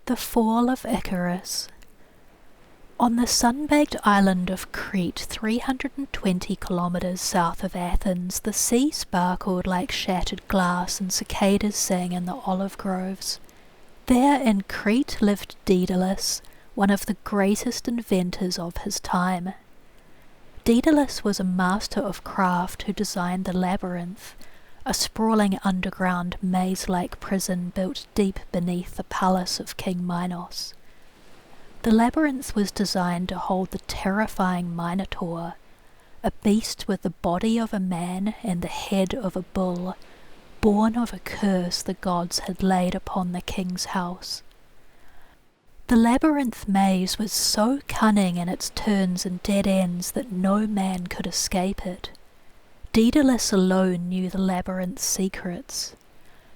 The Fall of Icarus. On the sun-baked island of Crete, 320 kilometres south of Athens, the sea sparkled like shattered glass and cicadas sang in the olive groves. There in Crete lived Daedalus, one of the greatest inventors of his time. Daedalus was a master of craft who designed the labyrinth, a sprawling underground maze-like prison built deep beneath the palace of King Minos. The labyrinth was designed to hold the terrifying Minotaur, a beast with the body of a man and the head of a bull, born of a curse the gods had laid upon the king's house. The labyrinth maze was so cunning in its turns and dead ends that no man could escape it. Daedalus alone knew the labyrinth's secrets.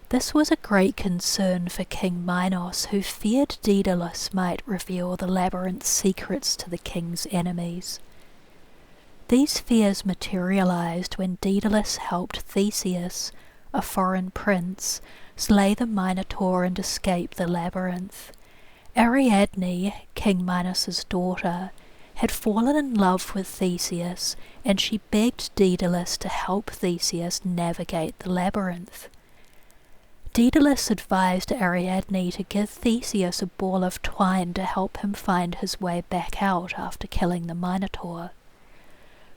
This was a great concern for King Minos, who feared Daedalus might reveal the labyrinth's secrets to the king's enemies. These fears materialized when Daedalus helped Theseus, a foreign prince, slay the Minotaur and escape the labyrinth. Ariadne, King Minos's daughter, had fallen in love with Theseus, and she begged Daedalus to help Theseus navigate the labyrinth. Daedalus advised Ariadne to give Theseus a ball of twine to help him find his way back out after killing the Minotaur.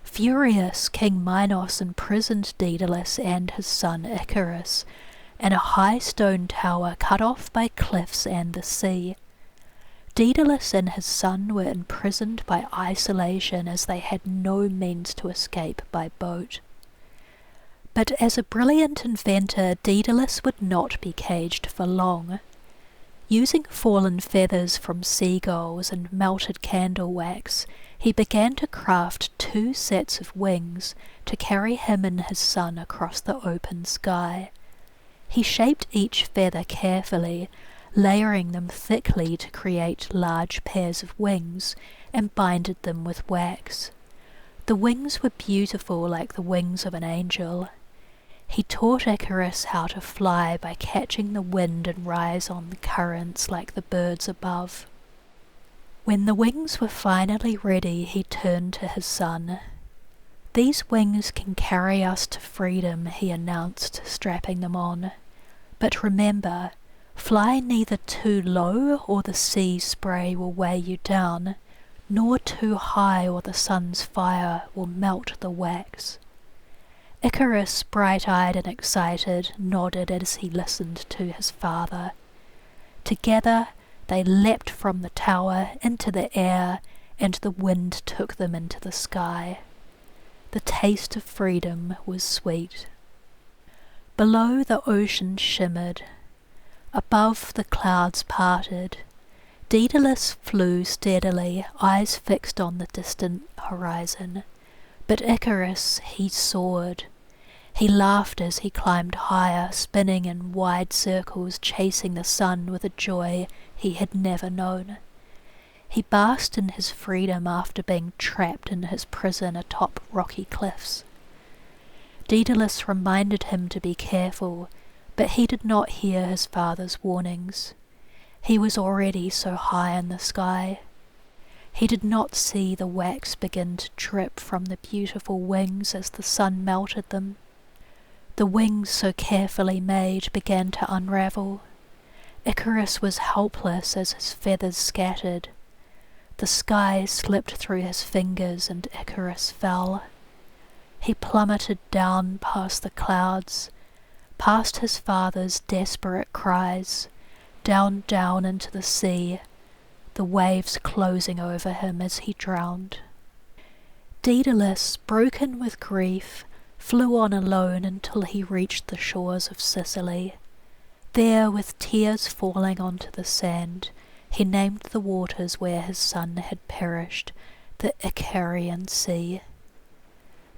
Furious, King Minos imprisoned Daedalus and his son Icarus in a high stone tower cut off by cliffs and the sea. Daedalus and his son were imprisoned by isolation as they had no means to escape by boat. But as a brilliant inventor, Daedalus would not be caged for long. Using fallen feathers from seagulls and melted candle wax, he began to craft 2 sets of wings to carry him and his son across the open sky. He shaped each feather carefully, layering them thickly to create large pairs of wings, and binded them with wax. The wings were beautiful like the wings of an angel. He taught Icarus how to fly by catching the wind and rise on the currents like the birds above. When the wings were finally ready, he turned to his son. "These wings can carry us to freedom," he announced, strapping them on. "But remember, fly neither too low or the sea spray will weigh you down, nor too high or the sun's fire will melt the wax." Icarus, bright-eyed and excited, nodded as he listened to his father. Together they leapt from the tower into the air, and the wind took them into the sky. The taste of freedom was sweet. Below, the ocean shimmered. Above, the clouds parted. Daedalus flew steadily, eyes fixed on the distant horizon. But Icarus, he soared. He laughed as he climbed higher, spinning in wide circles, chasing the sun with a joy he had never known. He basked in his freedom after being trapped in his prison atop rocky cliffs. Daedalus reminded him to be careful, but he did not hear his father's warnings. He was already so high in the sky. He did not see the wax begin to drip from the beautiful wings as the sun melted them. The wings, so carefully made, began to unravel. Icarus was helpless as his feathers scattered. The sky slipped through his fingers and Icarus fell. He plummeted down past the clouds, past his father's desperate cries, down into the sea, the waves closing over him as he drowned. Daedalus, broken with grief, flew on alone until he reached the shores of Sicily. There, with tears falling onto the sand, he named the waters where his son had perished the Icarian Sea.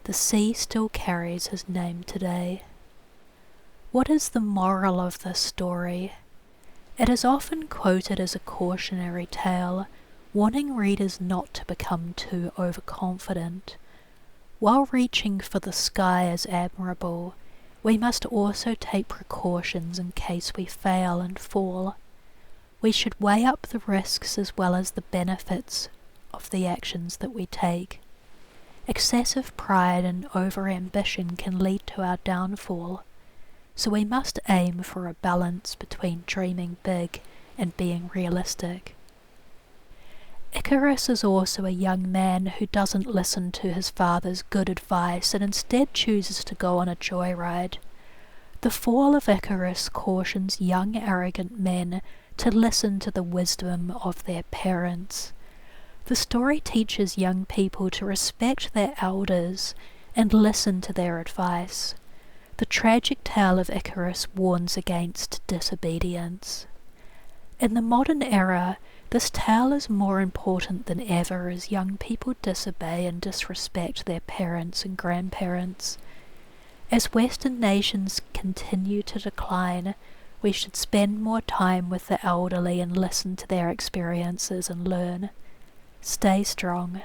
The sea still carries his name today. What is the moral of this story? It is often quoted as a cautionary tale, warning readers not to become too overconfident. While reaching for the sky is admirable, we must also take precautions in case we fail and fall. we should weigh up the risks as well as the benefits of the actions that we take. Excessive pride and over-ambition can lead to our downfall, so we must aim for a balance between dreaming big and being realistic. Icarus is also a young man who doesn't listen to his father's good advice and instead chooses to go on a joyride. The Fall of Icarus cautions young arrogant men to listen to the wisdom of their parents. The story teaches young people to respect their elders and listen to their advice. The tragic tale of Icarus warns against disobedience. In the modern era, this tale is more important than ever as young people disobey and disrespect their parents and grandparents. As Western nations continue to decline, we should spend more time with the elderly and listen to their experiences and learn. Stay strong.